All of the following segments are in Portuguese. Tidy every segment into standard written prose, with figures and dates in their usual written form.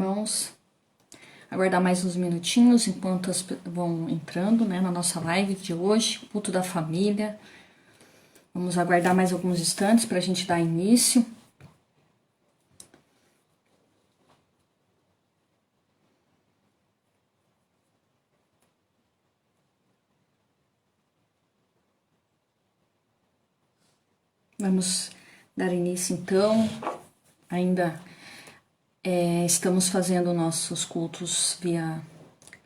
irmãos, aguardar mais uns minutinhos enquanto vão entrando, né, na nossa live de hoje, culto da família. Vamos aguardar mais alguns instantes para a gente dar início. Vamos dar início então. Ainda estamos fazendo nossos cultos via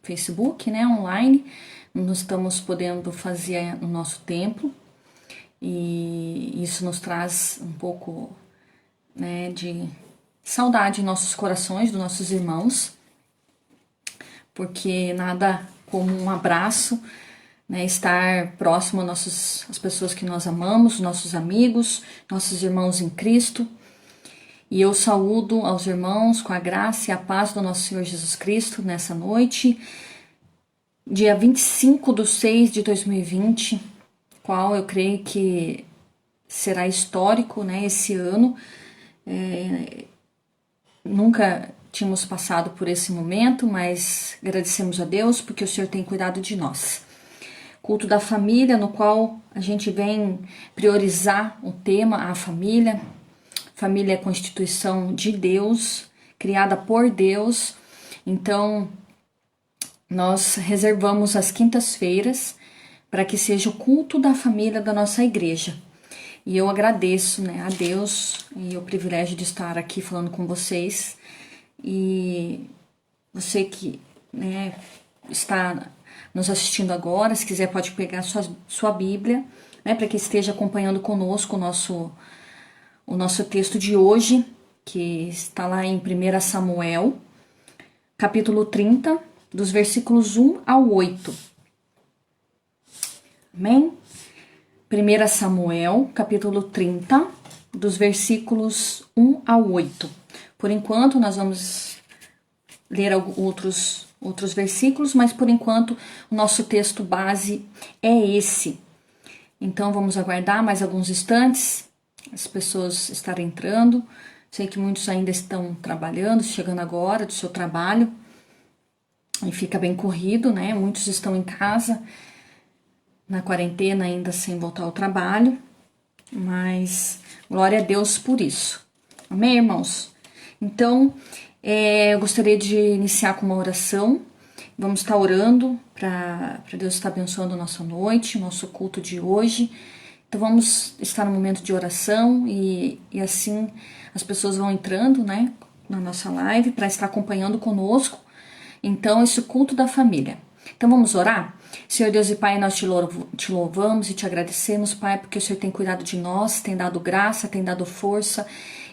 Facebook, né, online. Não estamos podendo fazer no nosso templo. E isso nos traz um pouco, né, de saudade em nossos corações, dos nossos irmãos, porque nada como um abraço, né, estar próximo às pessoas que nós amamos, nossos amigos, nossos irmãos em Cristo. E eu saúdo aos irmãos com a graça e a paz do nosso Senhor Jesus Cristo nessa noite, dia 25/6/2020, qual eu creio que será histórico, né, esse ano. Nunca tínhamos passado por esse momento, mas agradecemos a Deus porque o Senhor tem cuidado de nós. Culto da família, no qual a gente vem priorizar o tema, a família. Família é a constituição de Deus, criada por Deus. Então, nós reservamos as quintas-feiras para que seja o culto da família da nossa igreja. E eu agradeço, né, a Deus e o privilégio de estar aqui falando com vocês. E você que, né, está nos assistindo agora, se quiser pode pegar sua Bíblia, né, para que esteja acompanhando conosco o nosso texto de hoje, que está lá em 1 Samuel, capítulo 30, dos versículos 1 ao 8. Amém? 1 Samuel, capítulo 30, dos versículos 1 ao 8. Por enquanto, nós vamos ler outros versículos, mas por enquanto o nosso texto base é esse. Então, vamos aguardar mais alguns instantes, as pessoas estarem entrando. Sei que muitos ainda estão trabalhando, chegando agora do seu trabalho, e fica bem corrido, né? Muitos estão em casa, na quarentena, ainda sem voltar ao trabalho, mas glória a Deus por isso. Amém, irmãos? Então, eu gostaria de iniciar com uma oração. Vamos estar orando para Deus estar abençoando a nossa noite, nosso culto de hoje. Então vamos estar no momento de oração e assim as pessoas vão entrando, né, na nossa live para estar acompanhando conosco. Então, esse culto da família. Então vamos orar? Senhor Deus e Pai, nós te louvamos e te agradecemos, Pai, porque o Senhor tem cuidado de nós, tem dado graça, tem dado força.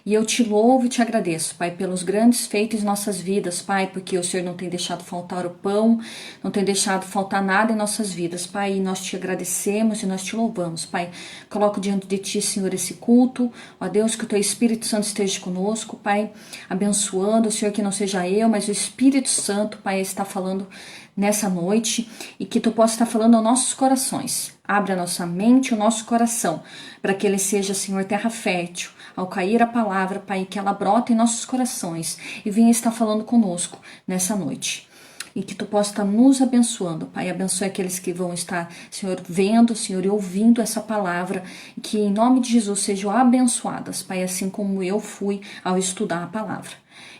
E eu te louvo e te agradeço, Pai, pelos grandes feitos em nossas vidas, Pai, porque o Senhor não tem deixado faltar o pão, não tem deixado faltar nada em nossas vidas, Pai, e nós te agradecemos e nós te louvamos, Pai. Coloco diante de ti, Senhor, esse culto, ó Deus, que o teu Espírito Santo esteja conosco, Pai, abençoando, Senhor, que não seja eu, mas o Espírito Santo, Pai, está falando nessa noite e que tu possa estar falando aos nossos corações. Abre a nossa mente e o nosso coração para que ele seja, Senhor, terra fértil. Ao cair a palavra, Pai, que ela brota em nossos corações e venha estar falando conosco nessa noite. E que tu possa estar nos abençoando, Pai. Abençoe aqueles que vão estar, Senhor, vendo, Senhor, e ouvindo essa palavra. Que em nome de Jesus sejam abençoadas, Pai, assim como eu fui ao estudar a palavra.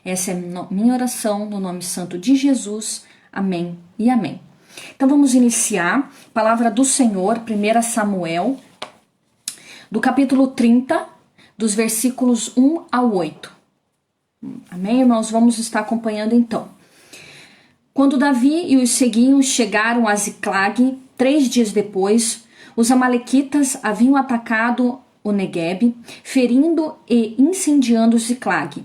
Essa é minha oração no nome santo de Jesus. Amém e amém. Então vamos iniciar. Palavra do Senhor, 1 Samuel, do capítulo 30, dos versículos 1 ao 8. Amém, irmãos? Vamos estar acompanhando então. Quando Davi e os seguinhos chegaram a Ziclag, 3 dias depois, os amalequitas haviam atacado o Neguebe, ferindo e incendiando Ziclag,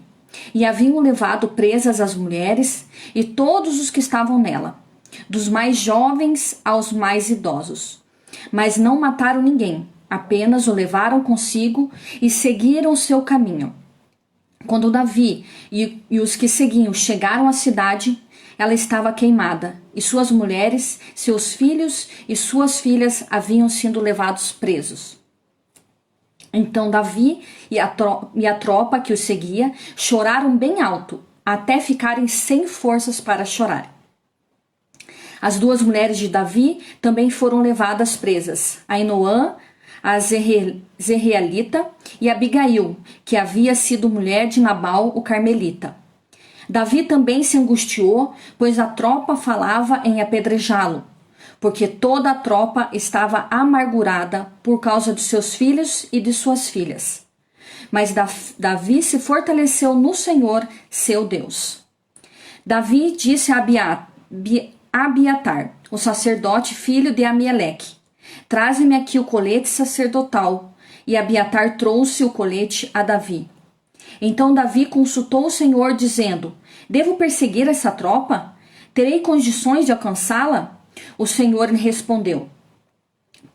e haviam levado presas as mulheres e todos os que estavam nela, dos mais jovens aos mais idosos. Mas não mataram ninguém, apenas o levaram consigo e seguiram o seu caminho. Quando Davi e os que seguiam chegaram à cidade, ela estava queimada, e suas mulheres, seus filhos e suas filhas haviam sido levados presos. Então Davi e a tropa que o seguia choraram bem alto, até ficarem sem forças para chorar. As duas mulheres de Davi também foram levadas presas, Ainoã, a Zerrealita, e Abigail, que havia sido mulher de Nabal, o Carmelita. Davi também se angustiou, pois a tropa falava em apedrejá-lo, porque toda a tropa estava amargurada por causa de seus filhos e de suas filhas. Mas Davi se fortaleceu no Senhor, seu Deus. Davi disse a Abiatar, o sacerdote filho de Amieleque: traze-me aqui o colete sacerdotal. E Abiatar trouxe o colete a Davi. Então Davi consultou o Senhor, dizendo: devo perseguir essa tropa? Terei condições de alcançá-la? O Senhor lhe respondeu: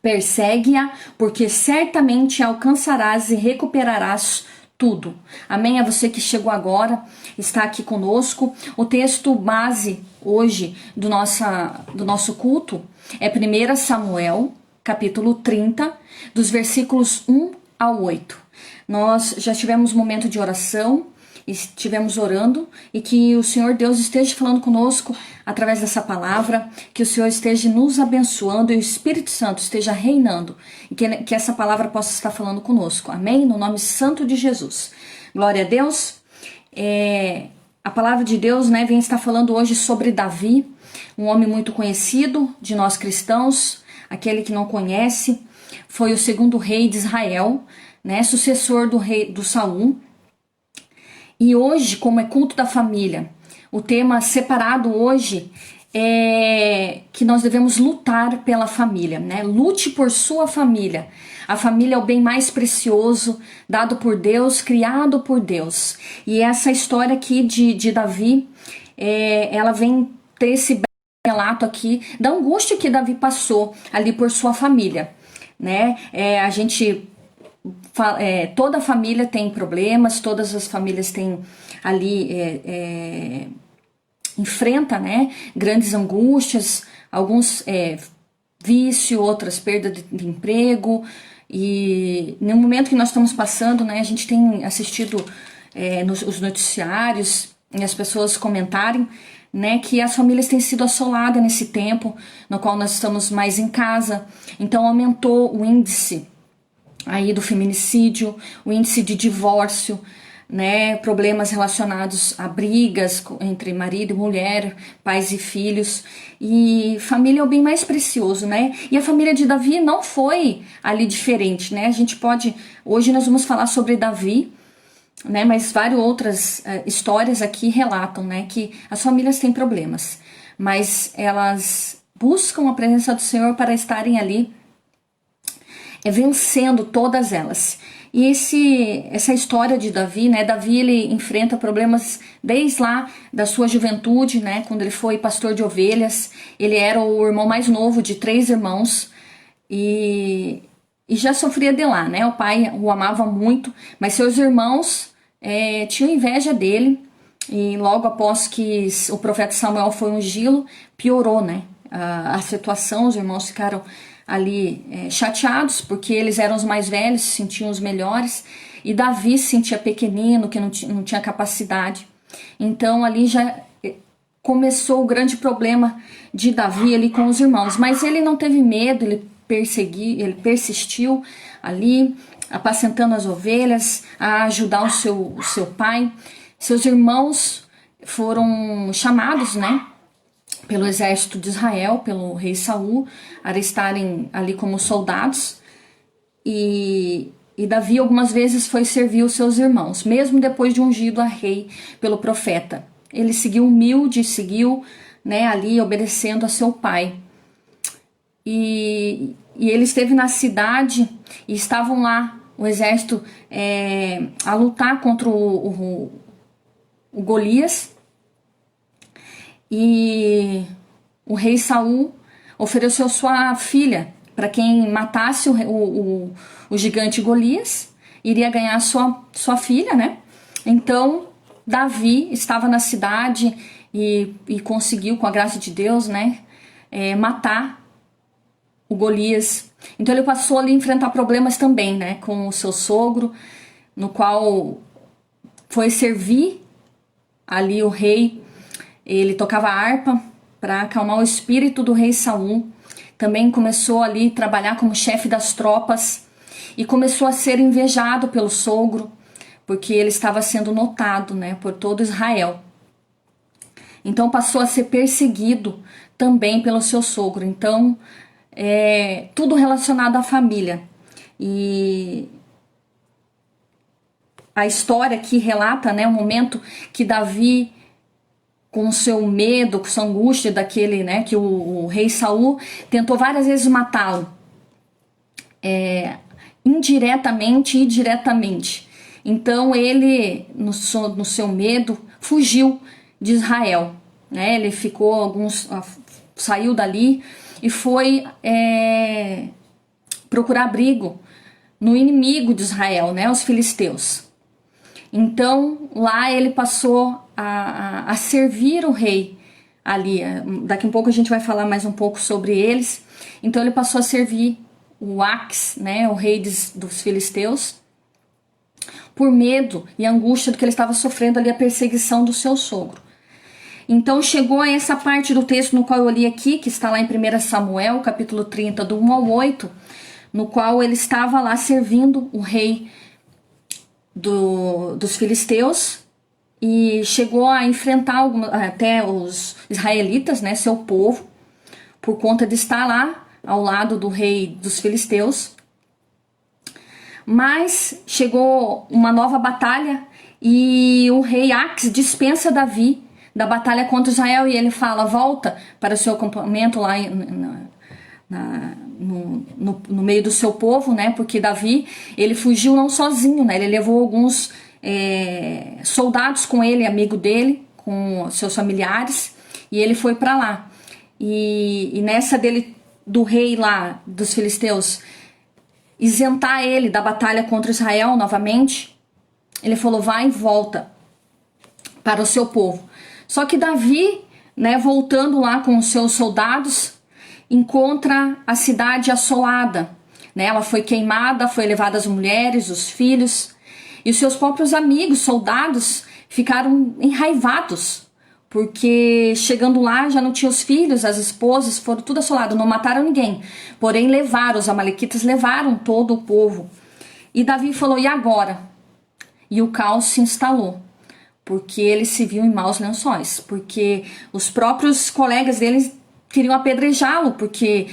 persegue-a, porque certamente alcançarás e recuperarás tudo. Amém? A você que chegou agora, está aqui conosco. O texto base hoje do nosso culto é 1 Samuel, capítulo 30, dos versículos 1 ao 8. Nós já tivemos um momento de oração, estivemos orando, e que o Senhor Deus esteja falando conosco através dessa palavra, que o Senhor esteja nos abençoando e o Espírito Santo esteja reinando, e que essa palavra possa estar falando conosco. Amém? No nome santo de Jesus. Glória a Deus. A palavra de Deus, né, vem estar falando hoje sobre Davi, um homem muito conhecido de nós cristãos. Aquele que não conhece, foi o segundo rei de Israel, né, sucessor do Saul. E hoje, como é culto da família, o tema separado hoje é que nós devemos lutar pela família, né? Lute por sua família. A família é o bem mais precioso, dado por Deus, criado por Deus. E essa história aqui de Davi, ela vem ter esse relato aqui da angústia que Davi passou ali por sua família, né? Toda a família tem problemas, todas as famílias têm ali enfrenta, né, grandes angústias, alguns vício, outras perda de emprego. E no momento que nós estamos passando, né, a gente tem assistido os noticiários e as pessoas comentarem, né, que as famílias têm sido assoladas nesse tempo no qual nós estamos mais em casa. Então aumentou o índice aí do feminicídio, o índice de divórcio, né, problemas relacionados a brigas entre marido e mulher, pais e filhos. E família é o bem mais precioso, né? E a família de Davi não foi ali diferente, né? Hoje nós vamos falar sobre Davi, né, mas várias outras histórias aqui relatam, né, que as famílias têm problemas, mas elas buscam a presença do Senhor para estarem ali vencendo todas elas. E essa história de Davi, né, Davi ele enfrenta problemas desde lá da sua juventude, né, quando ele foi pastor de ovelhas. Ele era o irmão mais novo de 3 irmãos e já sofria de lá, né? O pai o amava muito, mas seus irmãos tinham inveja dele, e logo após que o profeta Samuel foi ungí-lo, piorou, né, a situação. Os irmãos ficaram ali chateados, porque eles eram os mais velhos, se sentiam os melhores, e Davi se sentia pequenino, que não tinha capacidade. Então ali já começou o grande problema de Davi ali com os irmãos, mas ele não teve medo, ele persistiu ali, apacentando as ovelhas, a ajudar o seu pai. Seus irmãos foram chamados, né, pelo exército de Israel, pelo rei Saul, a estarem ali como soldados. E Davi algumas vezes foi servir os seus irmãos, mesmo depois de ungido a rei pelo profeta. Ele seguiu humilde, né, ali obedecendo a seu pai. E ele esteve na cidade e estavam lá, o exército, a lutar contra o Golias. E o rei Saul ofereceu sua filha para quem matasse o gigante Golias, iria ganhar sua filha, né? Então Davi estava na cidade e conseguiu, com a graça de Deus, né, matar o Golias. Então ele passou ali a enfrentar problemas também, né, com o seu sogro, no qual foi servir ali o rei, ele tocava harpa para acalmar o espírito do rei Saul. Também começou ali a trabalhar como chefe das tropas e começou a ser invejado pelo sogro, porque ele estava sendo notado, né, por todo Israel. Então passou a ser perseguido também pelo seu sogro. Então, tudo relacionado à família. E a história aqui relata, né, o momento que Davi, com o seu medo, com sua angústia daquele, né, que o rei Saul tentou várias vezes matá-lo, indiretamente e diretamente. Então ele, no seu medo, fugiu de Israel, né? Ele saiu dali e foi procurar abrigo no inimigo de Israel, né, os filisteus. Então lá ele passou a servir o rei ali. Daqui a pouco a gente vai falar mais um pouco sobre eles. Então ele passou a servir o Ax, né, o rei dos filisteus, por medo e angústia do que ele estava sofrendo ali, a perseguição do seu sogro. Então chegou a essa parte do texto no qual eu li aqui, que está lá em 1 Samuel, capítulo 30, do 1 ao 8, no qual ele estava lá servindo o rei dos filisteus e chegou a enfrentar até os israelitas, né, seu povo, por conta de estar lá ao lado do rei dos filisteus. Mas chegou uma nova batalha e o rei Ax dispensa Davi da batalha contra Israel e ele fala: volta para o seu acampamento lá no meio do seu povo, né? Porque Davi, ele fugiu não sozinho, né? Ele levou alguns soldados com ele, amigo dele, com seus familiares, e ele foi para lá. E nessa do rei lá dos filisteus isentar ele da batalha contra Israel novamente, ele falou: vai e volta para o seu povo. Só que Davi, né, voltando lá com os seus soldados, encontra a cidade assolada, né? Ela foi queimada, foi levada as mulheres, os filhos, e os seus próprios amigos, soldados, ficaram enraivados, porque chegando lá já não tinha os filhos, as esposas, foram tudo assolado, não mataram ninguém, porém os amalequitas levaram todo o povo. E Davi falou: e agora? E o caos se instalou, porque ele se viu em maus lençóis, porque os próprios colegas deles queriam apedrejá-lo, porque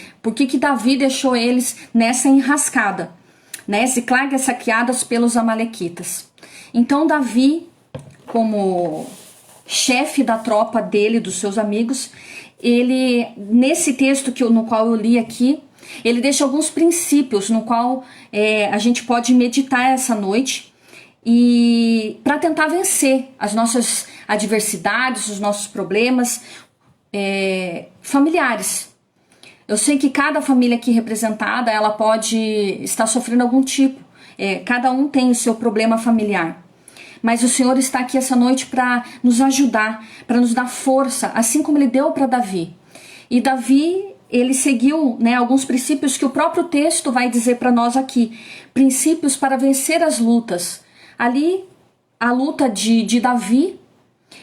que Davi deixou eles nessa enrascada, né? Ziclag é saqueadas pelos amalequitas. Então Davi, como chefe da tropa dele, dos seus amigos, ele, nesse texto no qual eu li aqui, ele deixa alguns princípios no qual a gente pode meditar essa noite e para tentar vencer as nossas adversidades, os nossos problemas familiares. Eu sei que cada família aqui representada, ela pode estar sofrendo algum tipo, cada um tem o seu problema familiar. Mas o Senhor está aqui essa noite para nos ajudar, para nos dar força, assim como Ele deu para Davi. E Davi, ele seguiu, né, alguns princípios que o próprio texto vai dizer para nós aqui. Princípios para vencer as lutas. Ali, a luta de Davi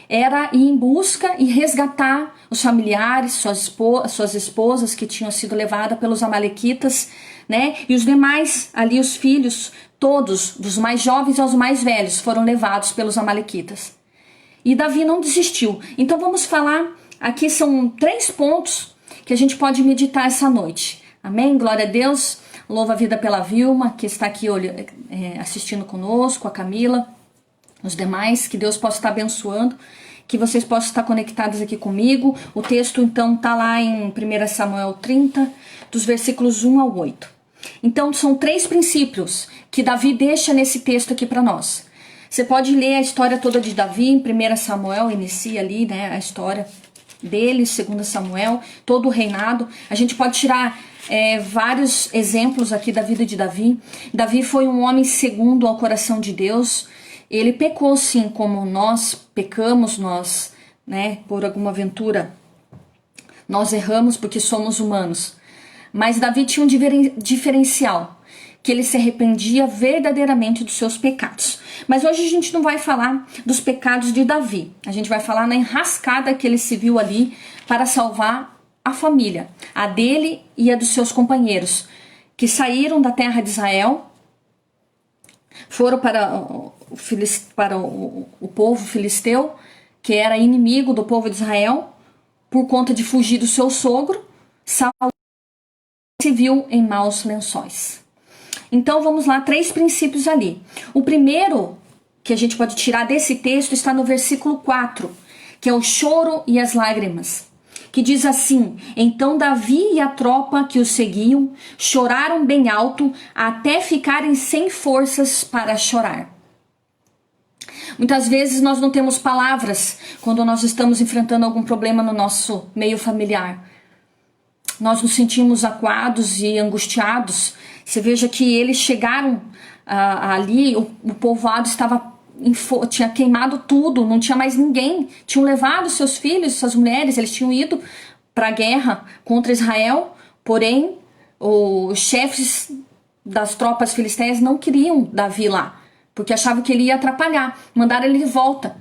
era ir em busca e resgatar os familiares, suas esposas que tinham sido levadas pelos amalequitas, né? E os demais, ali os filhos, todos, dos mais jovens aos mais velhos, foram levados pelos amalequitas. E Davi não desistiu. Então vamos falar, aqui são 3 pontos que a gente pode meditar essa noite. Amém? Glória a Deus. Louva a vida pela Vilma, que está aqui assistindo conosco, a Camila, os demais, que Deus possa estar abençoando, que vocês possam estar conectados aqui comigo. O texto então está lá em 1 Samuel 30, dos versículos 1 ao 8. Então são 3 princípios que Davi deixa nesse texto aqui para nós. Você pode ler a história toda de Davi em 1 Samuel, inicia ali, né, a história dele, 2 Samuel, todo o reinado. A gente pode tirar vários exemplos aqui da vida de Davi. Davi foi um homem segundo ao coração de Deus. Ele pecou sim, como nós pecamos, nós, né, por alguma aventura, nós erramos porque somos humanos. Mas Davi tinha um diferencial, que ele se arrependia verdadeiramente dos seus pecados. Mas hoje a gente não vai falar dos pecados de Davi. A gente vai falar na enrascada que ele se viu ali para salvar a família, a dele e a dos seus companheiros, que saíram da terra de Israel, foram para o povo filisteu, que era inimigo do povo de Israel, por conta de fugir do seu sogro. Saul se viu em maus lençóis. Então vamos lá, 3 princípios ali. O primeiro que a gente pode tirar desse texto está no versículo 4, que é o choro e as lágrimas, que diz assim: então Davi e a tropa que o seguiam choraram bem alto até ficarem sem forças para chorar. Muitas vezes nós não temos palavras quando nós estamos enfrentando algum problema no nosso meio familiar. Nós nos sentimos acuados e angustiados. Você veja que eles chegaram ali, o povoado tinha queimado tudo, não tinha mais ninguém. Tinham levado seus filhos, suas mulheres, eles tinham ido para a guerra contra Israel. Porém, os chefes das tropas filisteias não queriam Davi lá, porque achavam que ele ia atrapalhar. Mandaram ele de volta.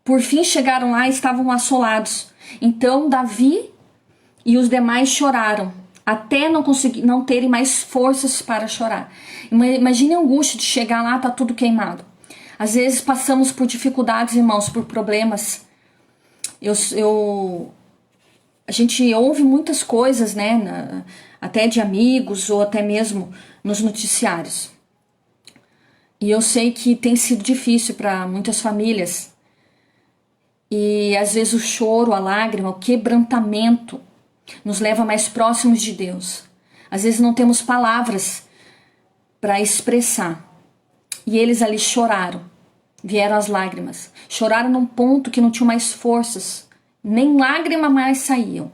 Por fim chegaram lá e estavam assolados. Então Davi e os demais choraram, até não terem mais forças para chorar. Imagine a angústia de chegar lá, tá tudo queimado. Às vezes passamos por dificuldades, irmãos, por problemas. A gente ouve muitas coisas, né? Até de amigos ou até mesmo nos noticiários. E eu sei que tem sido difícil para muitas famílias. E às vezes o choro, a lágrima, o quebrantamento nos leva mais próximos de Deus. Às vezes não temos palavras para expressar. E eles ali choraram. Vieram as lágrimas. Choraram num ponto que não tinham mais forças. Nem lágrima mais saíam.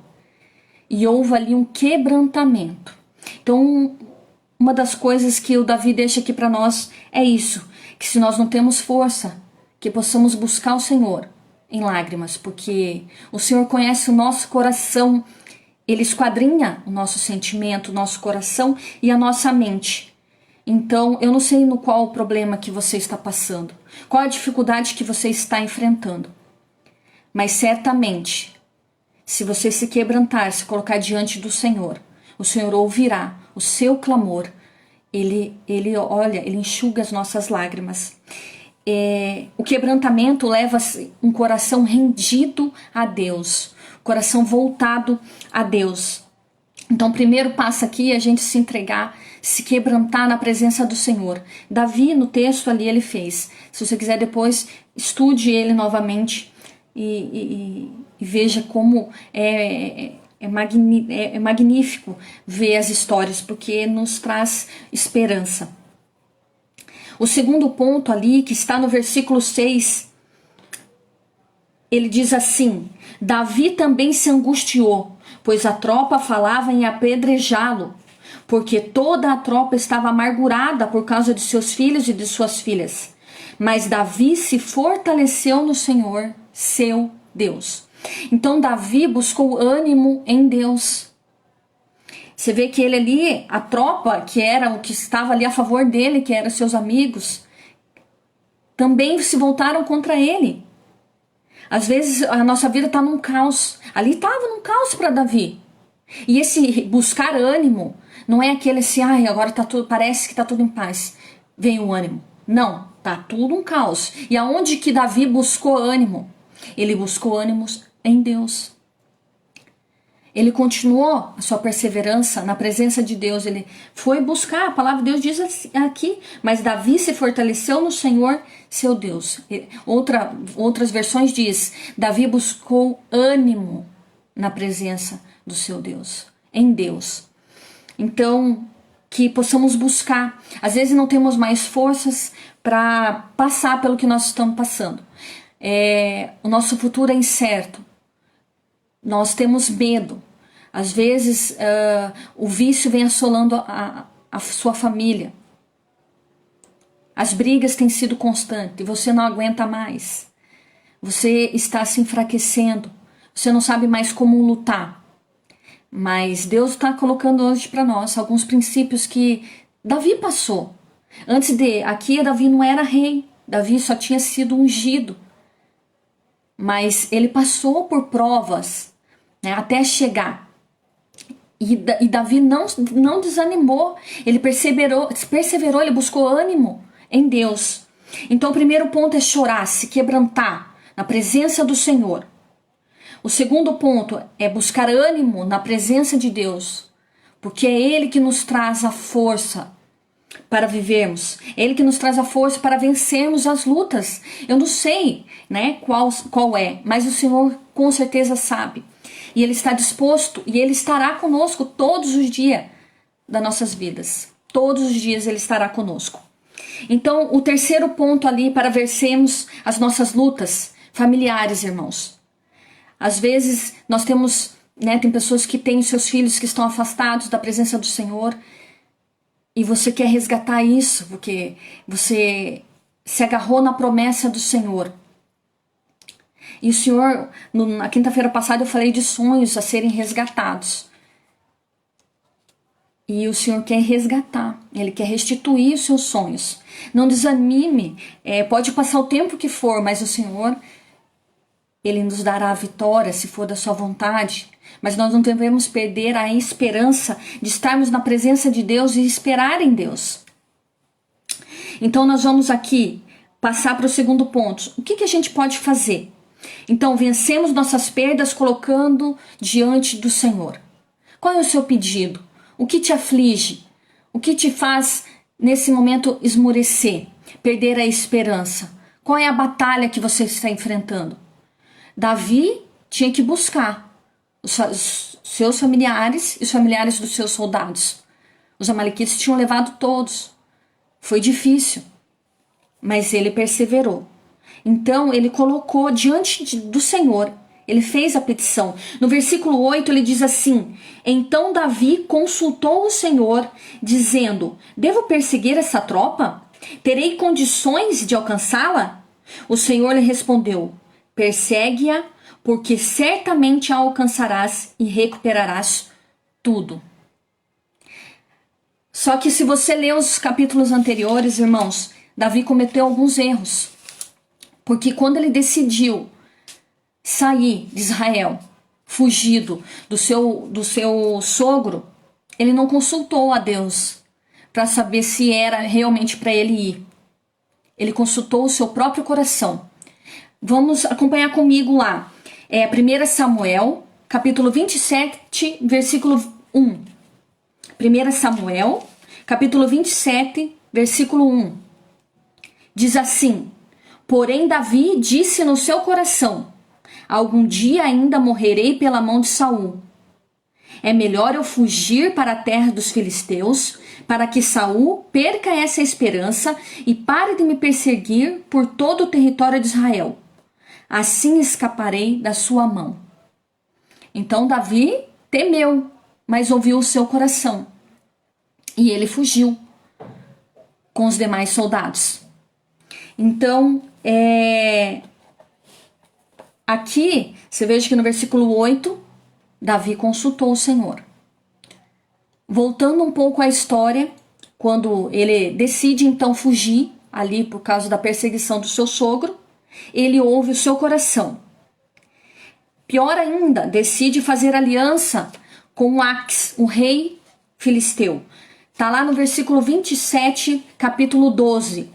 E houve ali um quebrantamento. Então, uma das coisas que o Davi deixa aqui para nós é isso. Que se nós não temos força, que possamos buscar o Senhor em lágrimas. Porque o Senhor conhece o nosso coração. Ele esquadrinha o nosso sentimento, o nosso coração e a nossa mente. Então, eu não sei no qual o problema que você está passando, qual a dificuldade que você está enfrentando. Mas certamente, se você se quebrantar, se colocar diante do Senhor, o Senhor ouvirá o seu clamor. Ele olha, Ele enxuga as nossas lágrimas. O quebrantamento leva um coração rendido a Deus, coração voltado a Deus. Então, o primeiro passo aqui é a gente se entregar, se quebrantar na presença do Senhor. Davi, no texto ali, ele fez. Se você quiser depois, estude ele novamente e veja como é magnífico ver as histórias, porque nos traz esperança. O segundo ponto ali, que está no versículo 6, ele diz assim: Davi também se angustiou, pois a tropa falava em apedrejá-lo, porque toda a tropa estava amargurada por causa de seus filhos e de suas filhas. Mas Davi se fortaleceu no Senhor, seu Deus. Então Davi buscou ânimo em Deus. Você vê que ele ali, a tropa que era o que estava ali a favor dele, que eram seus amigos, também se voltaram contra ele. Às vezes a nossa vida está num caos. Ali estava num caos para Davi. E esse buscar ânimo não é aquele assim, agora tá tudo, parece que está tudo em paz. Vem o ânimo. Não, tá tudo um caos. E aonde que Davi buscou ânimo? Ele buscou ânimos em Deus. Ele continuou a sua perseverança na presença de Deus. Ele foi buscar, a palavra de Deus diz aqui. Mas Davi se fortaleceu no Senhor, seu Deus. Outras versões diz, Davi buscou ânimo na presença do seu Deus, em Deus. Então, que possamos buscar. Às vezes não temos mais forças para passar pelo que nós estamos passando. O nosso futuro é incerto. Nós temos medo. Às vezes o vício vem assolando a sua família. As brigas têm sido constantes e você não aguenta mais. Você está se enfraquecendo. Você não sabe mais como lutar. Mas Deus está colocando hoje para nós alguns princípios que Davi passou. Aqui Davi não era rei. Davi só tinha sido ungido. Mas ele passou por provas, né, até chegar. E Davi não desanimou. Ele perseverou, ele buscou ânimo em Deus. Então o primeiro ponto é chorar, se quebrantar na presença do Senhor. O segundo ponto é buscar ânimo na presença de Deus, porque é Ele que nos traz a força para vivermos. É Ele que nos traz a força para vencermos as lutas. Eu não sei, né, qual é, mas o Senhor com certeza sabe. E Ele está disposto e Ele estará conosco todos os dias das nossas vidas. Todos os dias Ele estará conosco. Então, o terceiro ponto ali para vencermos as nossas lutas familiares, irmãos. Às vezes nós temos, né, tem pessoas que têm seus filhos que estão afastados da presença do Senhor e você quer resgatar isso, porque você se agarrou na promessa do Senhor. E o Senhor, na quinta-feira passada eu falei de sonhos a serem resgatados. E o Senhor quer resgatar, Ele quer restituir os seus sonhos. Não desanime, pode passar o tempo que for, mas o Senhor, Ele nos dará a vitória se for da sua vontade. Mas nós não devemos perder a esperança de estarmos na presença de Deus e esperar em Deus. Então nós vamos aqui passar para o segundo ponto. O que a gente pode fazer? Então vencemos nossas perdas colocando diante do Senhor. Qual é o seu pedido? O que te aflige? O que te faz nesse momento esmorecer? Perder a esperança? Qual é a batalha que você está enfrentando? Davi tinha que buscar os seus familiares e os familiares dos seus soldados. Os amalequitas tinham levado todos. Foi difícil, mas ele perseverou. Então ele colocou diante do Senhor, ele fez a petição. No versículo 8 ele diz assim: então Davi consultou o Senhor, dizendo: devo perseguir essa tropa? Terei condições de alcançá-la? O Senhor lhe respondeu: persegue-a, porque certamente a alcançarás e recuperarás tudo. Só que se você ler os capítulos anteriores, irmãos, Davi cometeu alguns erros. Porque quando ele decidiu sair de Israel, fugido do seu sogro, ele não consultou a Deus para saber se era realmente para ele ir. Ele consultou o seu próprio coração. Vamos acompanhar comigo lá. 1 Samuel, capítulo 27, versículo 1. 1 Samuel, capítulo 27, versículo 1. Diz assim: porém Davi disse no seu coração: algum dia ainda morrerei pela mão de Saul. É melhor eu fugir para a terra dos filisteus, para que Saul perca essa esperança e pare de me perseguir por todo o território de Israel. Assim escaparei da sua mão. Então Davi temeu, mas ouviu o seu coração. E ele fugiu com os demais soldados. Então, aqui, você veja que no versículo 8, Davi consultou o Senhor. Voltando um pouco à história, quando ele decide então fugir, ali por causa da perseguição do seu sogro, ele ouve o seu coração. Pior ainda, decide fazer aliança com Ax, o rei filisteu. Está lá no versículo 27, capítulo 12.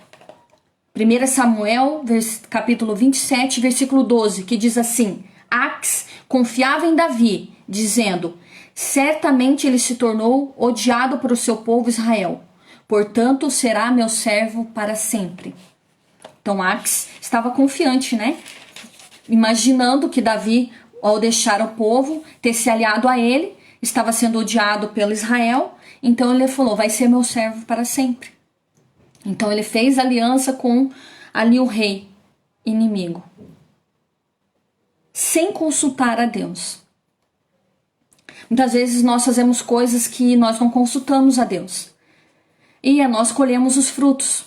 1 Samuel, capítulo 27, versículo 12, que diz assim: Ax confiava em Davi, dizendo: certamente ele se tornou odiado por o seu povo Israel, portanto será meu servo para sempre. Então Ax estava confiante, né? Imaginando que Davi, ao deixar o povo, ter se aliado a ele, estava sendo odiado pelo Israel, então ele falou: vai ser meu servo para sempre. Então ele fez aliança com ali o rei inimigo, sem consultar a Deus. Muitas vezes nós fazemos coisas que nós não consultamos a Deus, e nós colhemos os frutos.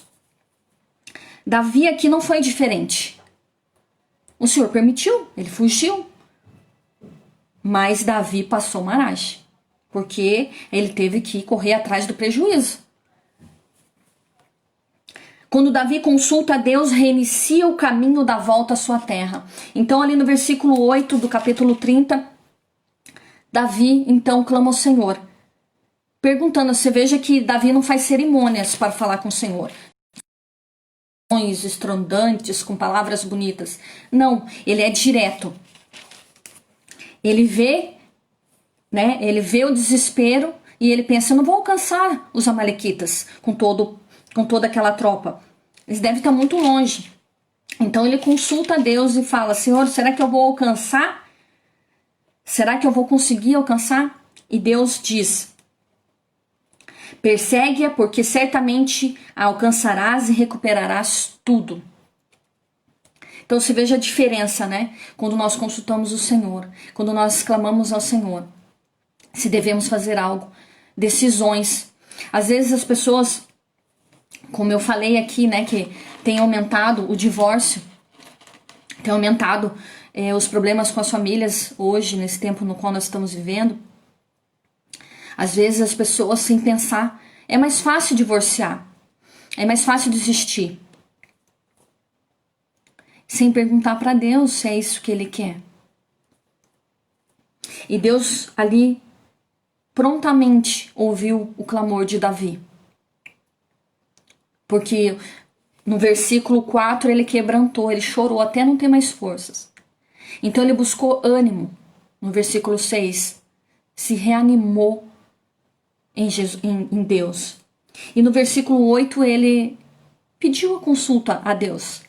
Davi aqui não foi diferente. O Senhor permitiu, ele fugiu. Mas Davi passou maragem, porque ele teve que correr atrás do prejuízo. Quando Davi consulta a Deus, reinicia o caminho da volta à sua terra. Então, ali no versículo 8 do capítulo 30, Davi, então, clama ao Senhor, perguntando. Você veja que Davi não faz cerimônias para falar com o Senhor, estrondantes, com palavras bonitas. Não, ele é direto. Ele vê, né? Ele vê o desespero e ele pensa: eu não vou alcançar os amalequitas com toda aquela tropa. Eles devem estar muito longe. Então ele consulta a Deus e fala: Senhor, será que eu vou alcançar? Será que eu vou conseguir alcançar? E Deus diz: persegue-a, porque certamente a alcançarás e recuperarás tudo. Então você veja a diferença, né? Quando nós consultamos o Senhor, quando nós clamamos ao Senhor, se devemos fazer algo, decisões. Às vezes as pessoas, como eu falei aqui, né, que tem aumentado o divórcio, tem aumentado os problemas com as famílias hoje, nesse tempo no qual nós estamos vivendo. Às vezes as pessoas, sem pensar, é mais fácil divorciar, é mais fácil desistir, sem perguntar para Deus se é isso que Ele quer. E Deus ali prontamente ouviu o clamor de Davi. Porque no versículo 4 ele quebrantou, ele chorou até não ter mais forças. Então ele buscou ânimo. No versículo 6, se reanimou em Deus. E no versículo 8 ele pediu a consulta a Deus. O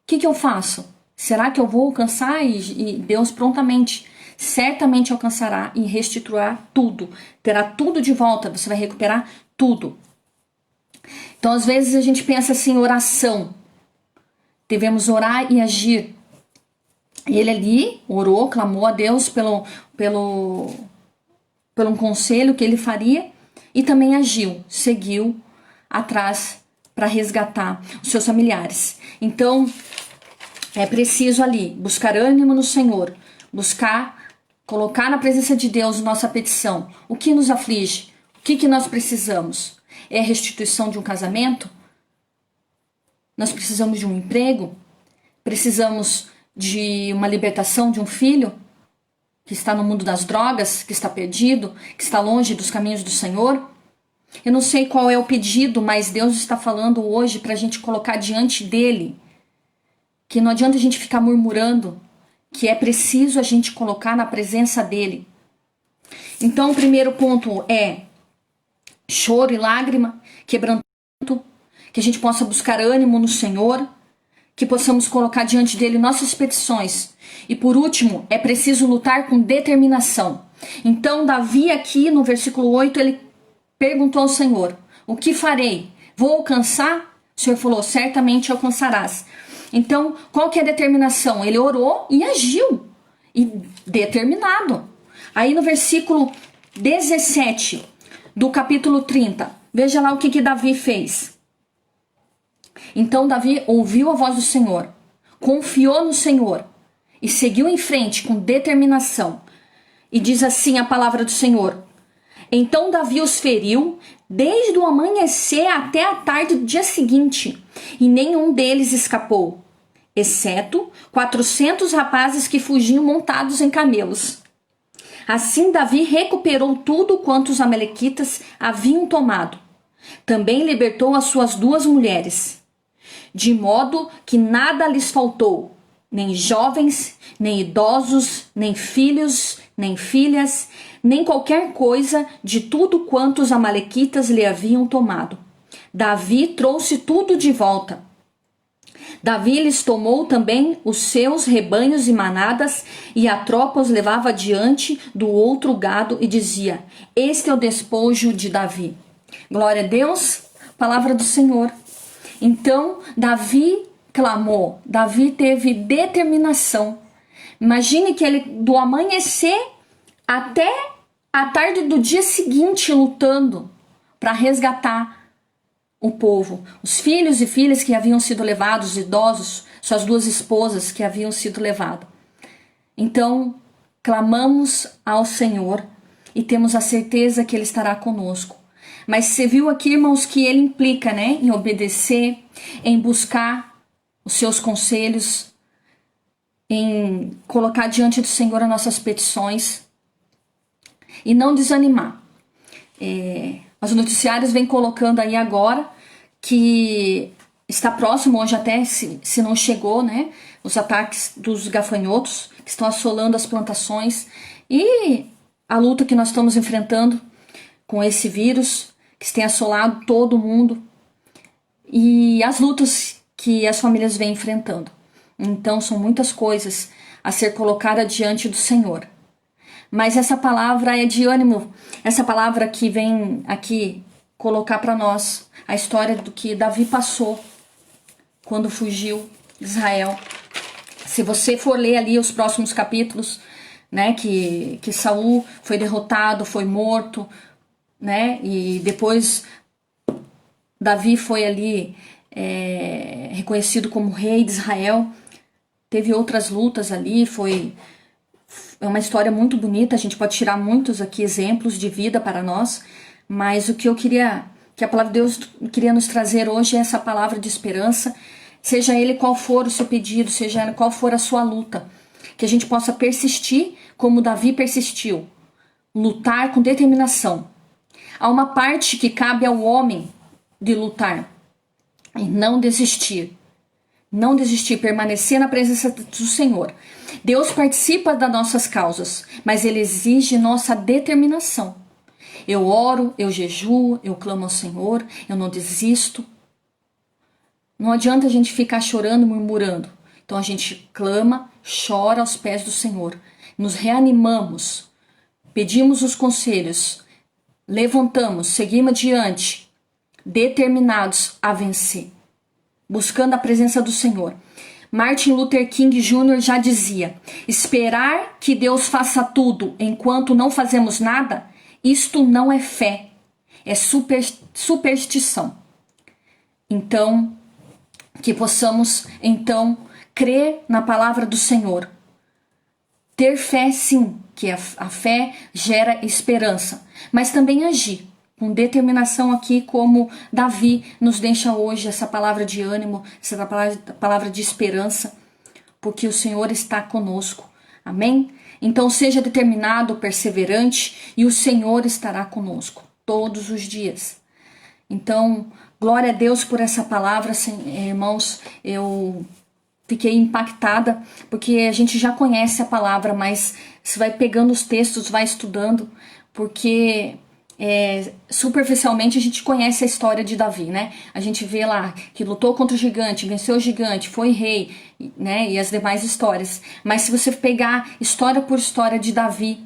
que eu faço? Será que eu vou alcançar? E Deus prontamente, certamente alcançará e restituirá tudo. Terá tudo de volta, você vai recuperar tudo. Então, às vezes a gente pensa assim, oração. Devemos orar e agir. Ele ali orou, clamou a Deus pelo um conselho que ele faria e também agiu, seguiu atrás para resgatar os seus familiares. Então, é preciso ali buscar ânimo no Senhor, colocar na presença de Deus nossa petição. O que nos aflige? O que nós precisamos? É a restituição de um casamento? Nós precisamos de um emprego? Precisamos de uma libertação de um filho que está no mundo das drogas, que está perdido, que está longe dos caminhos do Senhor? Eu não sei qual é o pedido, mas Deus está falando hoje para a gente colocar diante dele. Que não adianta a gente ficar murmurando, que é preciso a gente colocar na presença dele. Então o primeiro ponto é choro e lágrima, quebrantamento, que a gente possa buscar ânimo no Senhor, que possamos colocar diante dele nossas petições. E por último, é preciso lutar com determinação. Então Davi aqui no versículo 8, ele perguntou ao Senhor: o que farei? Vou alcançar? O Senhor falou: certamente alcançarás. Então, qual que é a determinação? Ele orou e agiu, e determinado. Aí no versículo 17 do capítulo 30, veja lá o que Davi fez. Então Davi ouviu a voz do Senhor, confiou no Senhor e seguiu em frente com determinação. E diz assim a palavra do Senhor: então Davi os feriu desde o amanhecer até a tarde do dia seguinte, e nenhum deles escapou, exceto 400 rapazes que fugiam montados em camelos. Assim Davi recuperou tudo quanto os amalequitas haviam tomado. Também libertou as suas 2 mulheres, de modo que nada lhes faltou, nem jovens, nem idosos, nem filhos, nem filhas, nem qualquer coisa de tudo quanto os amalequitas lhe haviam tomado. Davi trouxe tudo de volta. Davi lhes tomou também os seus rebanhos e manadas, e a tropa os levava adiante do outro gado e dizia: este é o despojo de Davi. Glória a Deus, palavra do Senhor. Então Davi clamou, Davi teve determinação. Imagine que ele, do amanhecer até a tarde do dia seguinte, lutando para resgatar o povo, os filhos e filhas que haviam sido levados, os idosos, suas 2 esposas que haviam sido levadas. Então, clamamos ao Senhor e temos a certeza que Ele estará conosco. Mas você viu aqui, irmãos, que ele implica, né, em obedecer, em buscar os seus conselhos, em colocar diante do Senhor as nossas petições e não desanimar. Os noticiários vêm colocando aí agora que está próximo, hoje até, se não chegou, né, os ataques dos gafanhotos que estão assolando as plantações e a luta que nós estamos enfrentando com esse vírus que tem assolado todo mundo e as lutas que as famílias vêm enfrentando. Então são muitas coisas a ser colocada diante do Senhor. Mas essa palavra é de ânimo, essa palavra que vem aqui colocar para nós a história do que Davi passou quando fugiu de Israel. Se você for ler ali os próximos capítulos, né, que Saul foi derrotado, foi morto, né, e depois Davi foi ali reconhecido como rei de Israel. Teve outras lutas ali, é uma história muito bonita, a gente pode tirar muitos aqui exemplos de vida para nós, mas o que eu queria, que a palavra de Deus queria nos trazer hoje é essa palavra de esperança, seja ele qual for o seu pedido, seja qual for a sua luta, que a gente possa persistir como Davi persistiu, lutar com determinação. Há uma parte que cabe ao homem de lutar e não desistir. Não desistir, permanecer na presença do Senhor. Deus participa das nossas causas, mas Ele exige nossa determinação. Eu oro, eu jejuo, eu clamo ao Senhor, eu não desisto. Não adianta a gente ficar chorando, murmurando. Então a gente clama, chora aos pés do Senhor. Nos reanimamos, pedimos os conselhos, levantamos, seguimos adiante, determinados a vencer, buscando a presença do Senhor. Martin Luther King Jr. já dizia: esperar que Deus faça tudo enquanto não fazemos nada, isto não é fé, é superstição. Então, que possamos então crer na palavra do Senhor. Ter fé, sim, que a fé gera esperança, mas também agir com determinação aqui, como Davi nos deixa hoje essa palavra de ânimo, essa palavra de esperança, porque o Senhor está conosco. Amém? Então seja determinado, perseverante, e o Senhor estará conosco todos os dias. Então, glória a Deus por essa palavra, irmãos. Eu fiquei impactada, porque a gente já conhece a palavra, mas você vai pegando os textos, vai estudando, porque superficialmente a gente conhece a história de Davi, né? A gente vê lá que lutou contra o gigante, venceu o gigante, foi rei, né? E as demais histórias. Mas se você pegar história por história de Davi,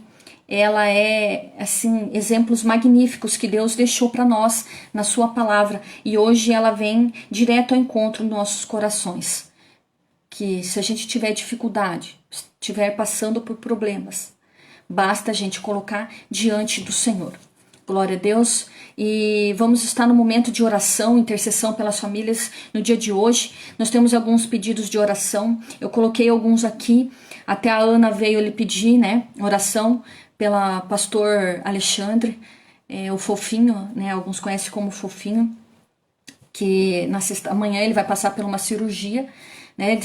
ela é, assim, exemplos magníficos que Deus deixou para nós na sua palavra. E hoje ela vem direto ao encontro dos nossos corações. Que se a gente tiver dificuldade, estiver passando por problemas, basta a gente colocar diante do Senhor. Glória a Deus. E vamos estar no momento de oração, intercessão pelas famílias no dia de hoje. Nós temos alguns pedidos de oração. Eu coloquei alguns aqui. Até a Ana veio lhe pedir, né, oração pela pastor Alexandre, o Fofinho, né, alguns conhecem como Fofinho, que amanhã ele vai passar por uma cirurgia, né,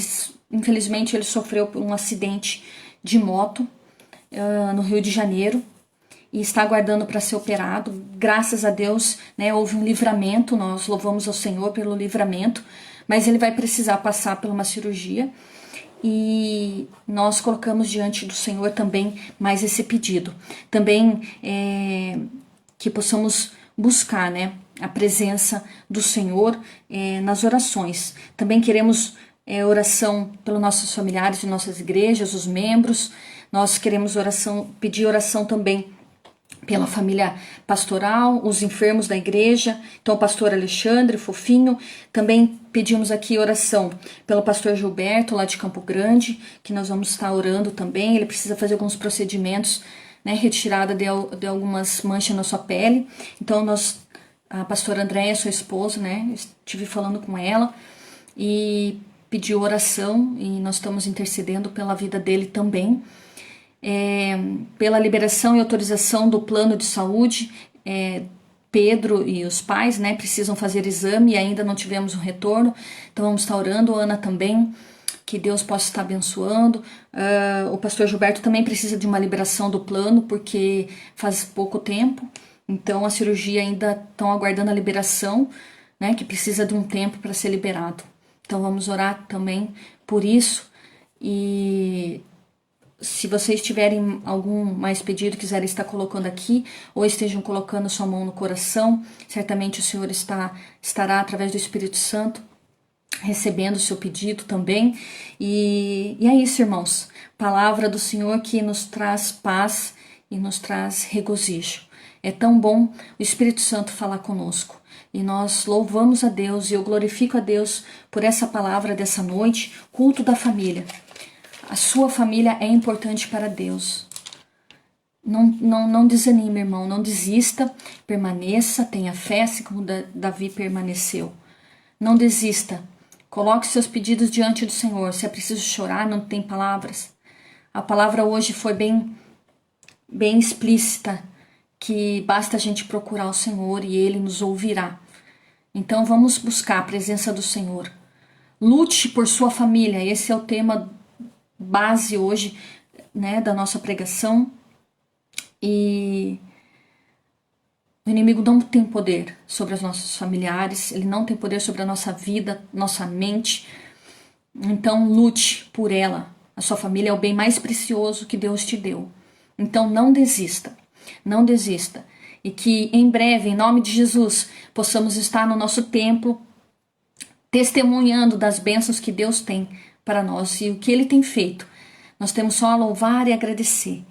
infelizmente ele sofreu por um acidente de moto no Rio de Janeiro, e está aguardando para ser operado. Graças a Deus, né, houve um livramento, nós louvamos ao Senhor pelo livramento, mas ele vai precisar passar por uma cirurgia, e nós colocamos diante do Senhor também mais esse pedido. Também que possamos buscar, né, a presença do Senhor nas orações. Também queremos oração pelos nossos familiares e nossas igrejas, os membros. Nós queremos pedir oração também pela família pastoral, os enfermos da igreja, então o pastor Alexandre, Fofinho. Também pedimos aqui oração pelo pastor Gilberto, lá de Campo Grande, que nós vamos estar orando também. Ele precisa fazer alguns procedimentos, né, retirada de algumas manchas na sua pele. Então a pastora Andréia, sua esposa, né, estive falando com ela e pediu oração, e nós estamos intercedendo pela vida dele também. Pela liberação e autorização do plano de saúde Pedro e os pais, né, precisam fazer exame e ainda não tivemos um retorno. Então vamos estar orando, Ana também, que Deus possa estar abençoando. O pastor Gilberto também precisa de uma liberação do plano, porque faz pouco tempo. Então a cirurgia ainda estão aguardando a liberação, né, que precisa de um tempo para ser liberado. Então vamos orar também por isso. E se vocês tiverem algum mais pedido, quiserem estar colocando aqui, ou estejam colocando sua mão no coração, certamente o Senhor estará através do Espírito Santo recebendo o seu pedido também. E é isso, irmãos. Palavra do Senhor que nos traz paz e nos traz regozijo. É tão bom o Espírito Santo falar conosco. E nós louvamos a Deus e eu glorifico a Deus por essa palavra dessa noite, culto da família. A sua família é importante para Deus. Não desanime, irmão, não desista, permaneça, tenha fé, assim como Davi permaneceu. Não desista, coloque seus pedidos diante do Senhor. Se é preciso chorar, não tem palavras. A palavra hoje foi bem explícita, que basta a gente procurar o Senhor e Ele nos ouvirá. Então vamos buscar a presença do Senhor. Lute por sua família, esse é o tema base hoje, né, da nossa pregação. E o inimigo não tem poder sobre os nossos familiares, ele não tem poder sobre a nossa vida, nossa mente. Então lute por ela. A sua família é o bem mais precioso que Deus te deu. Então não desista, não desista. E que em breve, em nome de Jesus, possamos estar no nosso templo testemunhando das bênçãos que Deus tem para nós e o que Ele tem feito. Nós temos só a louvar e agradecer.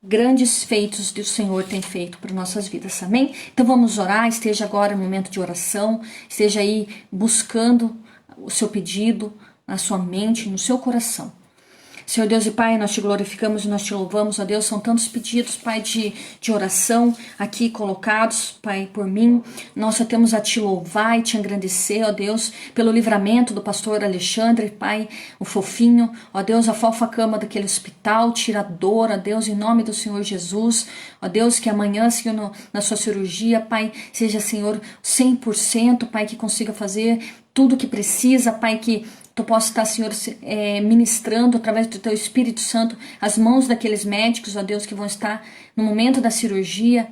Grandes feitos que o Senhor tem feito para nossas vidas, amém? Então vamos orar, esteja agora no momento de oração, esteja aí buscando o seu pedido na sua mente, no seu coração. Senhor Deus e Pai, nós te glorificamos e nós te louvamos, ó Deus, são tantos pedidos, Pai, de oração aqui colocados, Pai, por mim. Nós só temos a te louvar e te engrandecer, ó Deus, pelo livramento do pastor Alexandre, Pai, o fofinho, ó Deus, a fofa cama daquele hospital, tira a dor, ó Deus, em nome do Senhor Jesus, ó Deus, que amanhã, Senhor, na sua cirurgia, Pai, seja, Senhor, 100%, Pai, que consiga fazer tudo o que precisa, Pai, que Tu possa estar, Senhor, ministrando através do Teu Espírito Santo as mãos daqueles médicos, ó Deus, que vão estar no momento da cirurgia.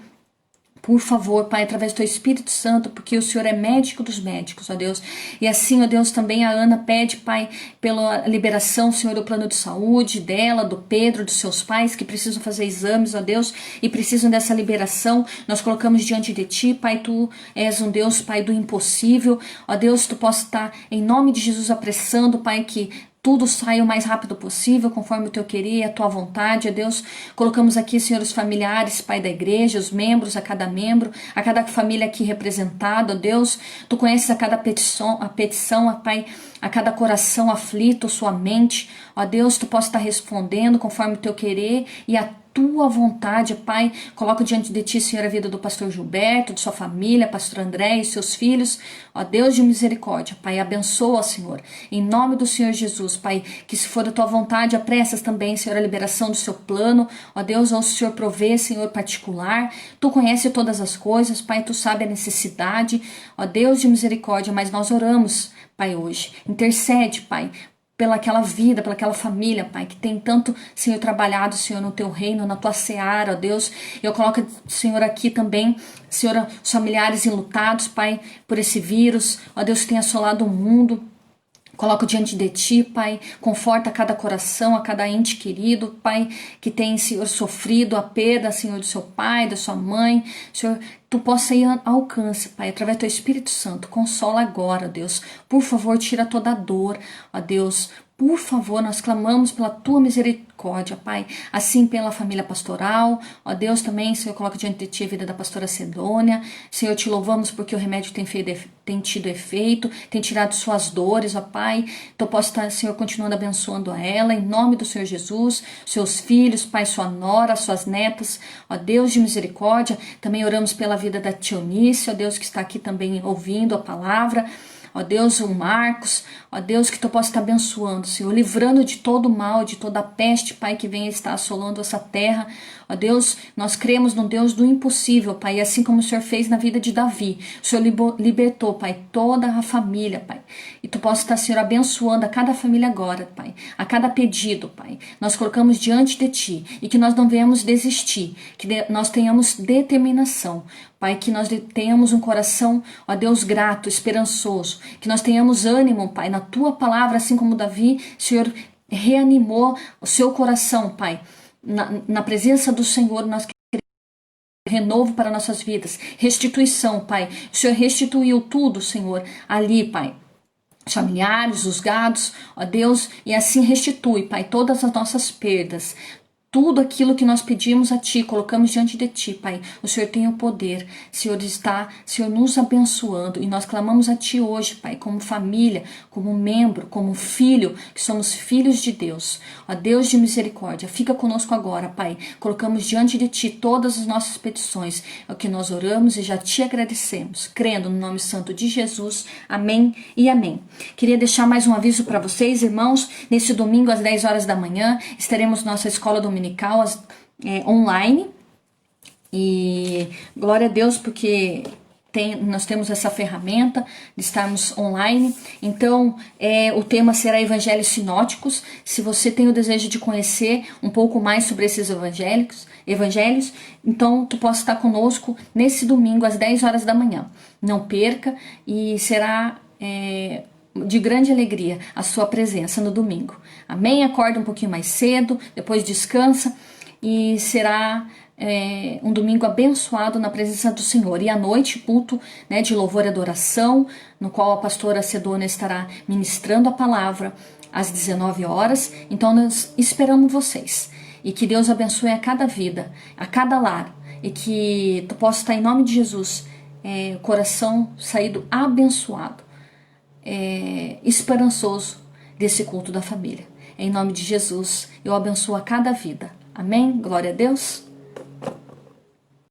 Por favor, Pai, através do Teu Espírito Santo, porque o Senhor é médico dos médicos, ó Deus. E assim, ó Deus, também a Ana pede, Pai, pela liberação, Senhor, do plano de saúde dela, do Pedro, dos seus pais, que precisam fazer exames, ó Deus, e precisam dessa liberação. Nós colocamos diante de Ti, Pai, Tu és um Deus, Pai, do impossível. Ó Deus, Tu possa estar, em nome de Jesus, apressando, Pai, que tudo saia o mais rápido possível, conforme o Teu querer e a Tua vontade, ó Deus. Colocamos aqui, Senhor, os familiares, Pai da igreja, os membros, a cada membro, a cada família aqui representada, ó Deus. Tu conheces a cada petição, ó Pai, a cada coração aflito, sua mente, ó Deus, Tu possa estar respondendo conforme o Teu querer e a Tua vontade, Pai. Coloco diante de Ti, Senhor, a vida do pastor Gilberto, de sua família, pastor André e seus filhos, ó Deus de misericórdia, Pai, abençoa, Senhor, em nome do Senhor Jesus, Pai, que se for a Tua vontade, apressas também, Senhor, a liberação do seu plano, ó Deus, ou o Senhor provê, Senhor, particular. Tu conhece todas as coisas, Pai, Tu sabe a necessidade, ó Deus de misericórdia, mas nós oramos, Pai, hoje. Intercede, Pai, pelaquela vida, pelaquela família, Pai, que tem tanto, Senhor, trabalhado, Senhor, no Teu reino, na Tua seara, ó Deus. Eu coloco, Senhor, aqui também, Senhor, os familiares enlutados, Pai, por esse vírus, ó Deus, que tem assolado o mundo. Coloco diante de Ti, Pai, conforta cada coração, a cada ente querido, Pai, que tem, Senhor, sofrido a perda, Senhor, do seu pai, da sua mãe. Senhor, Tu possa ir ao alcance, Pai, através do Teu Espírito Santo. Consola agora, Deus. Por favor, tira toda a dor, ó Deus. Por favor, nós clamamos pela Tua misericórdia, Pai, assim pela família pastoral, ó Deus, também, Senhor, coloca diante de Ti a vida da pastora Sedônia. Senhor, Te louvamos porque o remédio tem tido efeito, tem tirado suas dores, ó Pai. Então posso estar, Senhor, continuando abençoando a ela, em nome do Senhor Jesus, seus filhos, Pai, sua nora, suas netas, ó Deus de misericórdia. Também oramos pela vida da Tionice, ó Deus, que está aqui também ouvindo a palavra. ó Deus, o Marcos, ó Deus, que tu possa estar abençoando, Senhor, livrando de todo mal, de toda peste, Pai, que venha estar assolando essa terra. Ó Deus, nós cremos no Deus do impossível, Pai, assim como o Senhor fez na vida de Davi. O Senhor libertou, Pai, toda a família, Pai. E tu possa estar, Senhor, abençoando a cada família agora, Pai, a cada pedido, Pai. Nós colocamos diante de Ti e que nós não venhamos desistir, que nós tenhamos determinação, Pai, que nós tenhamos um coração, ó Deus, grato, esperançoso, que nós tenhamos ânimo, Pai, na Tua palavra, assim como Davi, Senhor, reanimou o seu coração, Pai, na presença do Senhor. Nós queremos renovo para nossas vidas, restituição, Pai. O Senhor restituiu tudo, Senhor, ali, Pai. Os familiares, os gados, ó Deus, e assim restitui, Pai, todas as nossas perdas. Tudo aquilo que nós pedimos a Ti, colocamos diante de Ti, Pai. O Senhor tem o poder. O Senhor está, Senhor, nos abençoando. E nós clamamos a Ti hoje, Pai, como família, como membro, como filho, que somos filhos de Deus. Ó Deus de misericórdia, fica conosco agora, Pai. Colocamos diante de Ti todas as nossas petições. É o que nós oramos e já Te agradecemos. Crendo no nome santo de Jesus. Amém e amém. Queria deixar mais um aviso para vocês, irmãos. Nesse domingo, às 10 horas da manhã, estaremos na nossa escola dominical online, e glória a Deus porque nós temos essa ferramenta de estarmos online. Então o tema será Evangelhos Sinóticos. Se você tem o desejo de conhecer um pouco mais sobre esses evangelhos, então tu possa estar conosco nesse domingo às 10 horas da manhã. Não perca, e será de grande alegria a sua presença no domingo. Amém? Acorda um pouquinho mais cedo, depois descansa, e será um domingo abençoado na presença do Senhor. E à noite, culto, né, de louvor e adoração, no qual a pastora Sedona estará ministrando a palavra às 19 horas. Então nós esperamos vocês. E que Deus abençoe a cada vida, a cada lar, e que tu possa estar, em nome de Jesus, o coração saído abençoado, esperançoso desse culto da família. Em nome de Jesus, eu abençoo a cada vida. Amém? Glória a Deus.